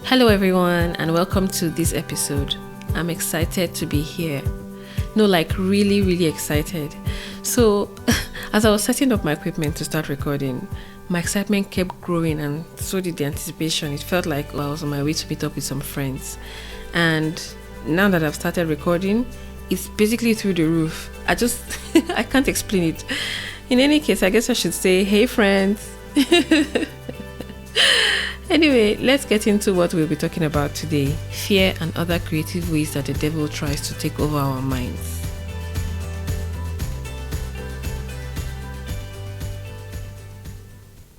Hello everyone and welcome to this episode. I'm excited to be here. No, like really excited. So as I was setting up my equipment to start recording, my excitement kept growing and so did the anticipation. It felt like I was on my way to meet up with some friends. And now that I've started recording, it's basically through the roof. I can't explain it. In any case, I guess I should say, hey friends. Anyway, let's get into what we'll be talking about today. Fear and other creative ways that the devil tries to take over our minds.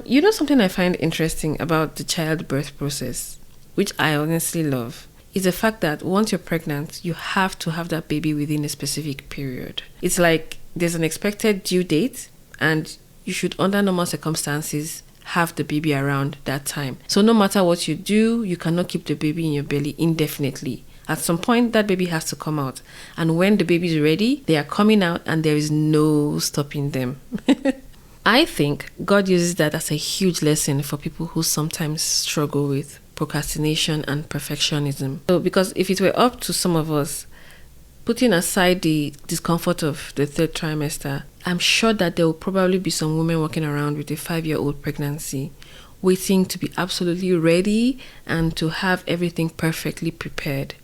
You know, something I find interesting about the childbirth process, which I honestly love, is the fact that once you're pregnant, you have to have that baby within a specific period. It's like there's an expected due date and you should, under normal circumstances, have the baby around that time. So no matter what you do, you cannot keep the baby in your belly indefinitely. At some point, that baby has to come out. And when the baby is ready, they are coming out and there is no stopping them. I think God uses that as a huge lesson for people who sometimes struggle with procrastination and perfectionism. So because if it were up to some of us, putting aside the discomfort of the third trimester, I'm sure that there will probably be some women walking around with a 5-year-old pregnancy, waiting to be absolutely ready and to have everything perfectly prepared.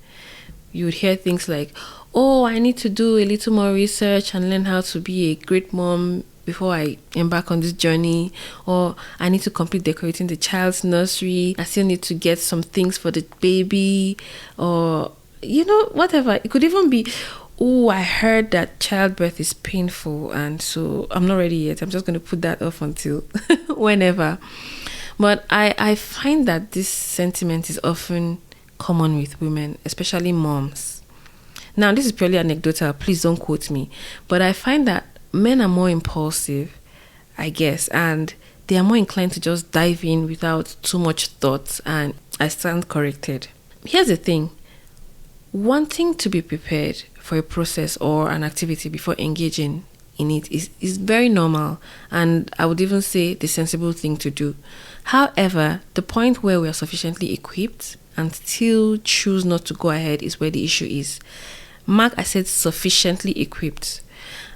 You would hear things like, oh, I need to do a little more research and learn how to be a great mom before I embark on this journey, or I need to complete decorating the child's nursery, I still need to get some things for the baby, or whatever. It could even be, oh, I heard that childbirth is painful and so I'm not ready yet. I'm just going to put that off until whenever. But I find that this sentiment is often common with women, especially moms. Now, this is purely anecdotal. Please don't quote me. But I find that men are more impulsive, I guess, and they are more inclined to just dive in without too much thought, and I stand corrected. Here's the thing. Wanting to be prepared for a process or an activity before engaging in it is very normal, and I would even say the sensible thing to do. However, the point where we are sufficiently equipped and still choose not to go ahead is where the issue is. I said sufficiently equipped.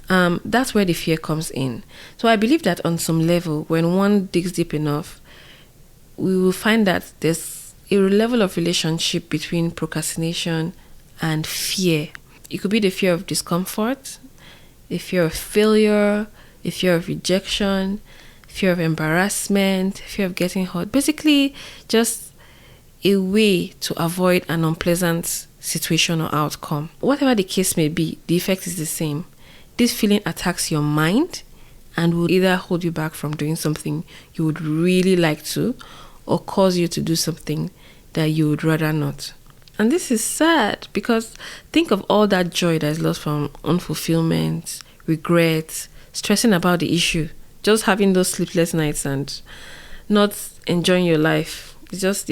That's where the fear comes in. So I believe that on some level, when one digs deep enough, we will find that there's a level of relationship between procrastination and fear. It could be the fear of discomfort, the fear of failure, the fear of rejection, fear of embarrassment, fear of getting hurt. Basically, just a way to avoid an unpleasant situation or outcome. Whatever the case may be, the effect is the same. This feeling attacks your mind and will either hold you back from doing something you would really like to, or cause you to do something that you would rather not. And this is sad because think of all that joy that is lost from unfulfillment, regret, stressing about the issue, just having those sleepless nights and not enjoying your life. It's just,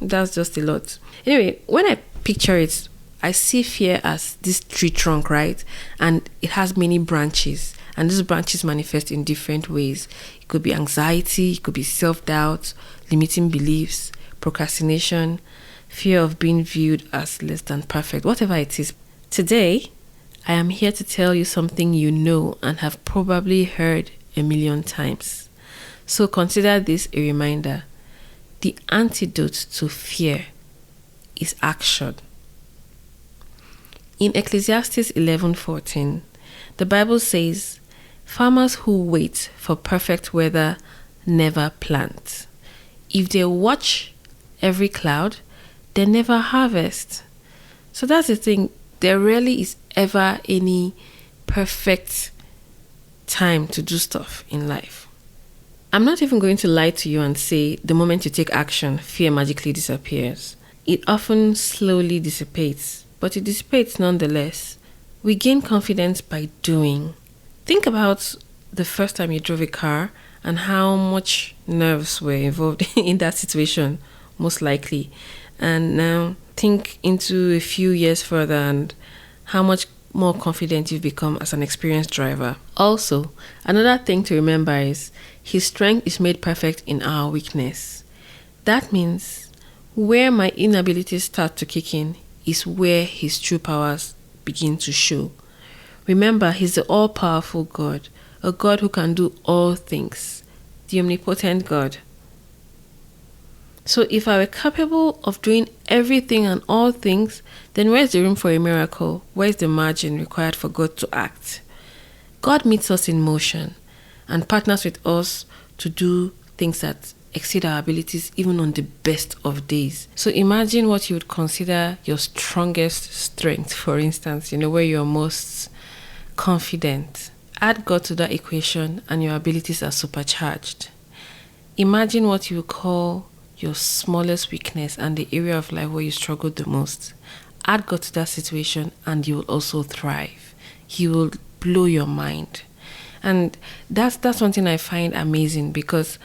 that's just a lot. Anyway, when I picture it, I see fear as this tree trunk, right? And it has many branches. And these branches manifest in different ways. It could be anxiety, it could be self-doubt, limiting beliefs, procrastination, fear of being viewed as less than perfect, whatever it is. Today, I am here to tell you something you know and have probably heard a million times. So consider this a reminder. The antidote to fear is action. In Ecclesiastes 11:14, the Bible says, farmers who wait for perfect weather never plant. If they watch every cloud, they never harvest. So that's the thing. There rarely is ever any perfect time to do stuff in life. I'm not even going to lie to you and say the moment you take action, fear magically disappears. It often slowly dissipates, but it dissipates nonetheless. We gain confidence by doing. Think about the first time you drove a car and how much nerves were involved in that situation, most likely. And now think into a few years further and how much more confident you've become as an experienced driver. Also, another thing to remember is His strength is made perfect in our weakness. That means Where my inabilities start to kick in is where his true powers begin to show. Remember, he's the all-powerful God, a God who can do all things, the omnipotent God. So if I were capable of doing everything and all things, then where's the room for a miracle? Where's the margin required for God to act? God meets us in motion and partners with us to do things that exceed our abilities even on the best of days. So imagine what you would consider your strongest strength, for instance, where you're most confident. Add God to that equation and your abilities are supercharged. Imagine what you call your smallest weakness and the area of life where you struggle the most. Add God to that situation and you will also thrive. He will blow your mind. And that's one thing I find amazing, because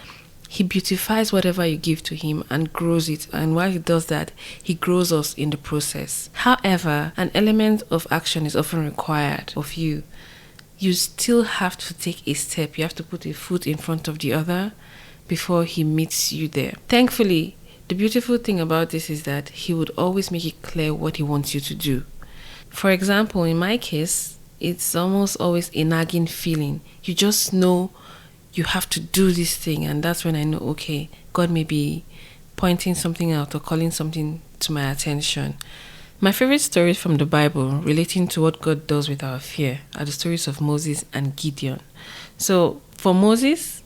he beautifies whatever you give to him and grows it. And while he does that, he grows us in the process. However, an element of action is often required of you. You still have to take a step. You have to put a foot in front of the other before he meets you there. Thankfully, the beautiful thing about this is that he would always make it clear what he wants you to do. For example, in my case, it's almost always a nagging feeling. You just know you have to do this thing, and that's when I know, okay, God may be pointing something out or calling something to my attention. My favorite stories from the Bible relating to what God does with our fear are the stories of Moses and Gideon. So for Moses,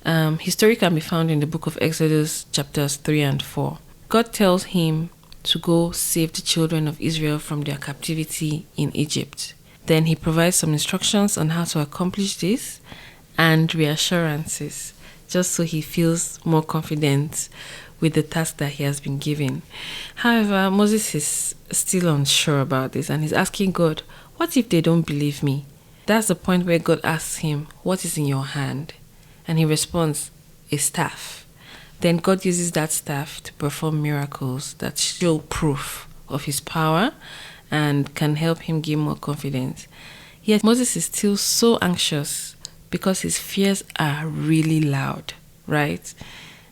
his story can be found in the book of Exodus chapters 3 and 4. God tells him to go save the children of Israel from their captivity in Egypt. Then he provides some instructions on how to accomplish this and reassurances, just so he feels more confident with the task that he has been given. However, Moses is still unsure about this and he's asking God, what if they don't believe me? That's the point where God asks him, what is in your hand? And he responds, a staff. Then God uses that staff to perform miracles that show proof of his power and can help him gain more confidence. Yet Moses is still so anxious because his fears are really loud, right?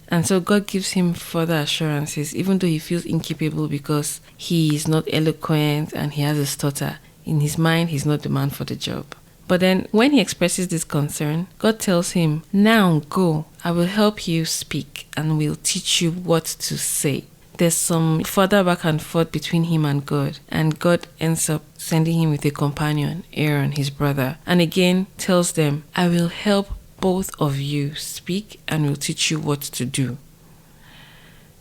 And so God gives him further assurances, even though he feels incapable because he is not eloquent and he has a stutter. In his mind, he's not the man for the job. But then when he expresses this concern, God tells him, now go, I will help you speak and will teach you what to say. There's some further back and forth between him and God ends up sending him with a companion, Aaron, his brother, and again tells them, I will help both of you speak and will teach you what to do.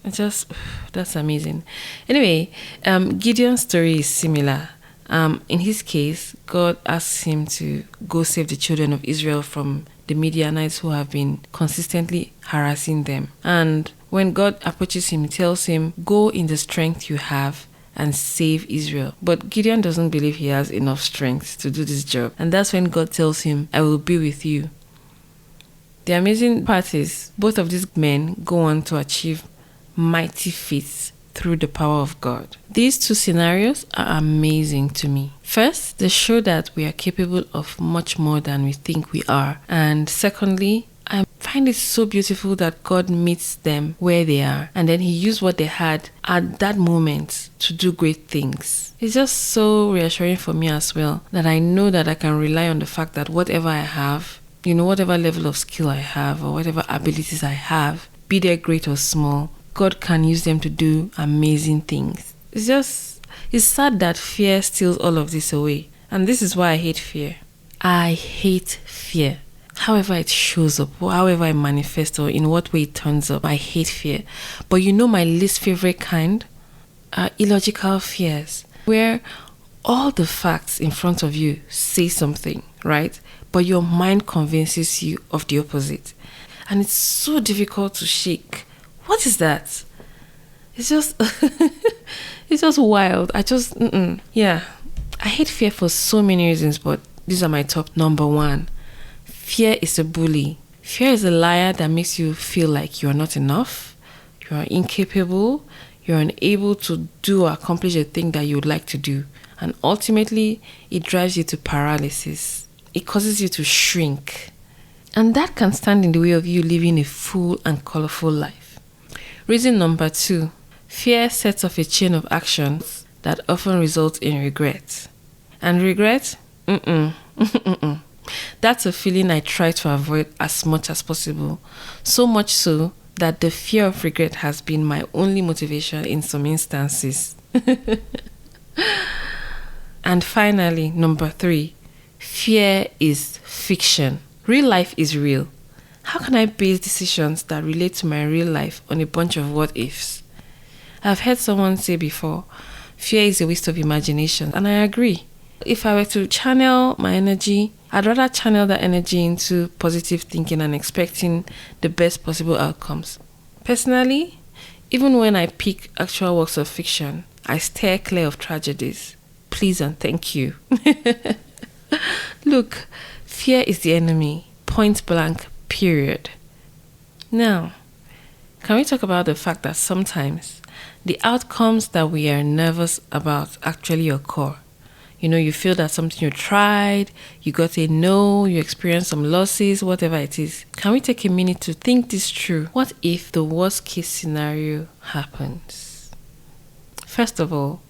That's amazing. Anyway, Gideon's story is similar. In his case, God asks him to go save the children of Israel from the Midianites who have been consistently harassing them. And when God approaches him, he tells him, go in the strength you have and save Israel. But Gideon doesn't believe he has enough strength to do this job. And that's when God tells him, I will be with you. The amazing part is, both of these men go on to achieve mighty feats through the power of God. These two scenarios are amazing to me. First, they show that we are capable of much more than we think we are. And secondly, I find it so beautiful that God meets them where they are, and then he used what they had at that moment to do great things. It's just so reassuring for me as well, that I know that I can rely on the fact that whatever I have, whatever level of skill I have or whatever abilities I have, be they great or small, God can use them to do amazing things. It's sad that fear steals all of this away. And this is why I hate fear. I hate fear. However it shows up, however it manifests, or in what way it turns up, I hate fear. But my least favorite kind are illogical fears, where all the facts in front of you say something, right? But your mind convinces you of the opposite. And it's so difficult to shake. What is that? It's just, it's just wild. Yeah. I hate fear for so many reasons, but these are my top. Number one, fear is a bully. Fear is a liar that makes you feel like you're not enough, you are incapable, you're unable to do or accomplish a thing that you would like to do. And ultimately, it drives you to paralysis. It causes you to shrink. And that can stand in the way of you living a full and colorful life. Reason number two, Fear sets off a chain of actions that often result in regret. And regret? That's a feeling I try to avoid as much as possible. So much so that the fear of regret has been my only motivation in some instances. And finally, number 3, fear is fiction. Real life is real. How can I base decisions that relate to my real life on a bunch of what ifs? I've heard someone say before, fear is a waste of imagination, and I agree. If I were to channel my energy, I'd rather channel that energy into positive thinking and expecting the best possible outcomes. Personally, even when I pick actual works of fiction, I steer clear of tragedies. Please and thank you. Look, fear is the enemy. Point blank, period. Now, can we talk about the fact that sometimes the outcomes that we are nervous about actually occur? You feel that something you tried, you got a no, you experienced some losses, whatever it is. Can we take a minute to think this through? What if the worst case scenario happens? First of all,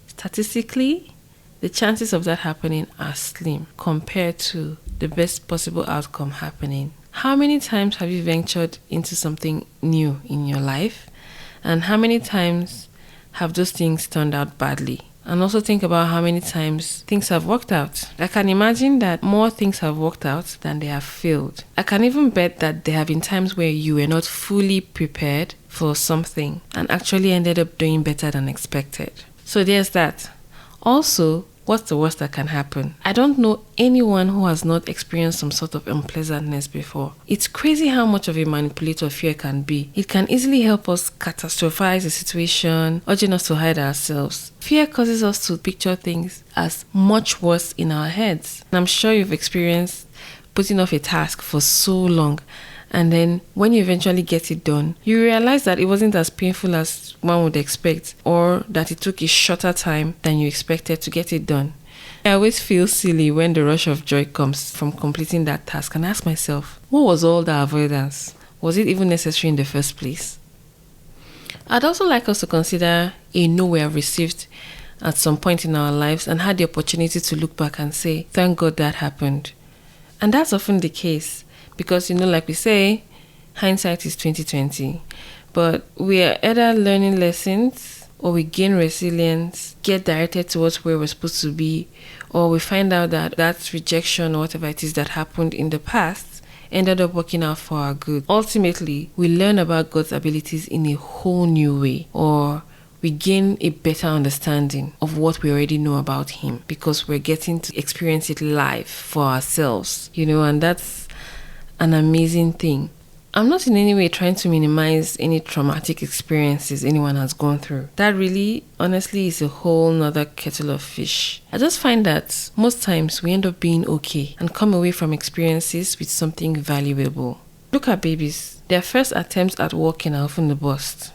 statistically, the chances of that happening are slim compared to the best possible outcome happening. How many times have you ventured into something new in your life? And how many times have those things turned out badly? And also think about how many times things have worked out. I can imagine that more things have worked out than they have failed. I can even bet that there have been times where you were not fully prepared for something and actually ended up doing better than expected. So there's that. Also, what's the worst that can happen? I don't know anyone who has not experienced some sort of unpleasantness before. It's crazy how much of a manipulator fear can be. It can easily help us catastrophize a situation, urging us to hide ourselves. Fear causes us to picture things as much worse in our heads. And I'm sure you've experienced putting off a task for so long, and then when you eventually get it done, you realize that it wasn't as painful as one would expect, or that it took a shorter time than you expected to get it done. I always feel silly when the rush of joy comes from completing that task and ask myself, what was all the avoidance? Was it even necessary in the first place? I'd also like us to consider a no we have received at some point in our lives and had the opportunity to look back and say, thank God that happened. And that's often the case. Because, like we say, hindsight is 20/20. But we are either learning lessons, or we gain resilience, get directed towards where we're supposed to be, or we find out that rejection or whatever it is that happened in the past ended up working out for our good. Ultimately, we learn about God's abilities in a whole new way, or we gain a better understanding of what we already know about Him because we're getting to experience it live for ourselves, and that's an amazing thing. I'm not in any way trying to minimize any traumatic experiences anyone has gone through. That really, honestly, is a whole nother kettle of fish. I just find that most times we end up being okay and come away from experiences with something valuable. Look at babies. Their first attempts at walking are often the bust.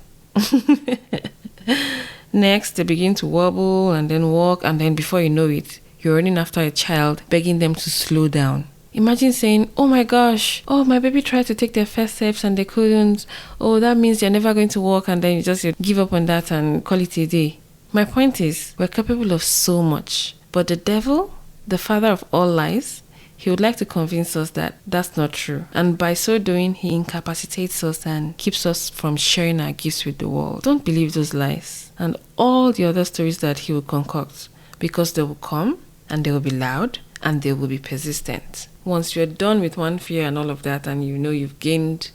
Next, they begin to wobble and then walk, and then before you know it, you're running after a child, begging them to slow down. Imagine saying, oh my gosh, my baby tried to take their first steps and they couldn't. Oh, that means they're never going to walk, and then you just give up on that and call it a day. My point is, we're capable of so much. But the devil, the father of all lies, he would like to convince us that that's not true. And by so doing, he incapacitates us and keeps us from sharing our gifts with the world. Don't believe those lies and all the other stories that he will concoct, because they will come and they will be loud and they will be persistent. Once you're done with one fear and all of that, and you've gained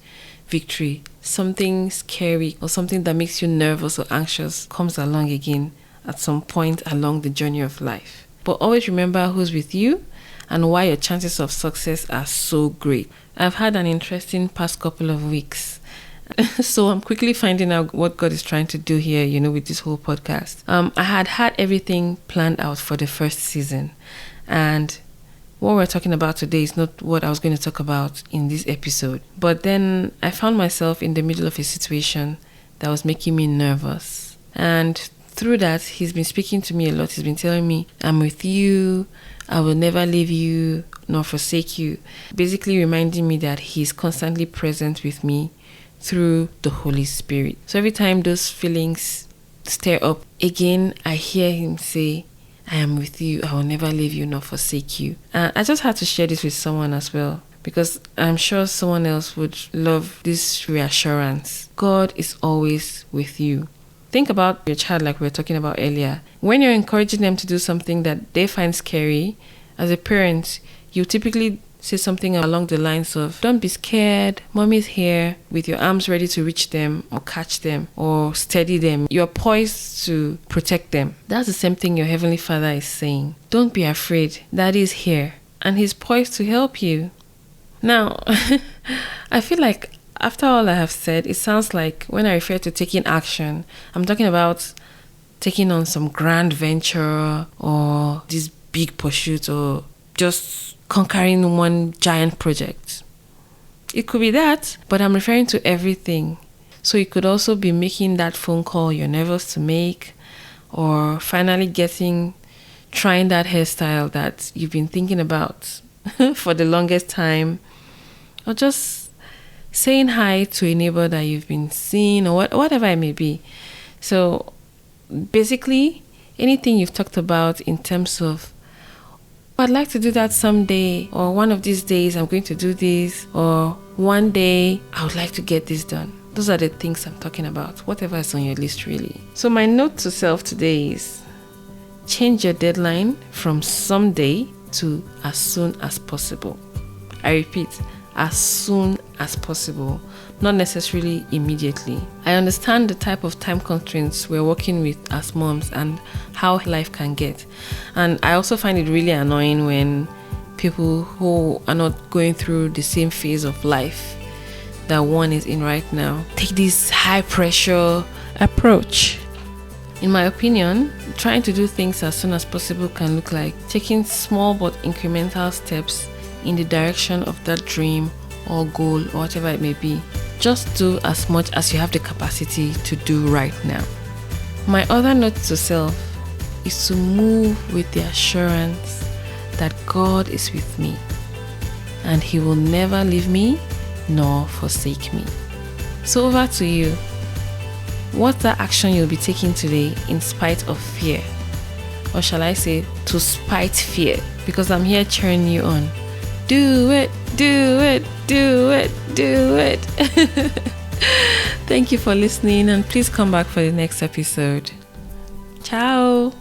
victory, something scary or something that makes you nervous or anxious comes along again at some point along the journey of life. But always remember who's with you and why your chances of success are so great. I've had an interesting past couple of weeks. So I'm quickly finding out what God is trying to do here, with this whole podcast. I had everything planned out for the first season. And what we're talking about today is not what I was going to talk about in this episode. But then I found myself in the middle of a situation that was making me nervous. And through that, He's been speaking to me a lot. He's been telling me, I'm with you. I will never leave you nor forsake you. Basically reminding me that He's constantly present with me through the Holy Spirit. So every time those feelings stir up, again, I hear him say, I am with you. I will never leave you nor forsake you. And I just had to share this with someone as well, because I'm sure someone else would love this reassurance. God is always with you. Think about your child like we were talking about earlier. When you're encouraging them to do something that they find scary, as a parent, you typically say something along the lines of, don't be scared, mommy's here, with your arms ready to reach them or catch them or steady them. You're poised to protect them. That's the same thing your Heavenly Father is saying. Don't be afraid, Daddy's here and He's poised to help you. Now, I feel like after all I have said, it sounds like when I refer to taking action, I'm talking about taking on some grand venture or this big pursuit or just conquering one giant project. It could be that, but I'm referring to everything. So it could also be making that phone call you're nervous to make, or finally trying that hairstyle that you've been thinking about for the longest time, or just saying hi to a neighbor that you've been seeing, or whatever it may be. So basically, anything you've talked about in terms of, I'd like to do that someday, or one of these days I'm going to do this, or one day I would like to get this done. Those are the things I'm talking about, whatever is on your list really. So my note to self today is, change your deadline from someday to as soon as possible. I repeat, as soon as possible, not necessarily immediately. I understand the type of time constraints we're working with as moms and how life can get. And I also find it really annoying when people who are not going through the same phase of life that one is in right now take this high pressure approach. In my opinion, trying to do things as soon as possible can look like taking small but incremental steps in the direction of that dream or goal or whatever it may be. Just do as much as you have the capacity to do right now. My other note to self is to move with the assurance that God is with me and He will never leave me nor forsake me. So over to you. What's the action you'll be taking today in spite of fear? Or shall I say, to spite fear? Because I'm here cheering you on. Do it, do it, do it, do it. Thank you for listening, and please come back for the next episode. Ciao.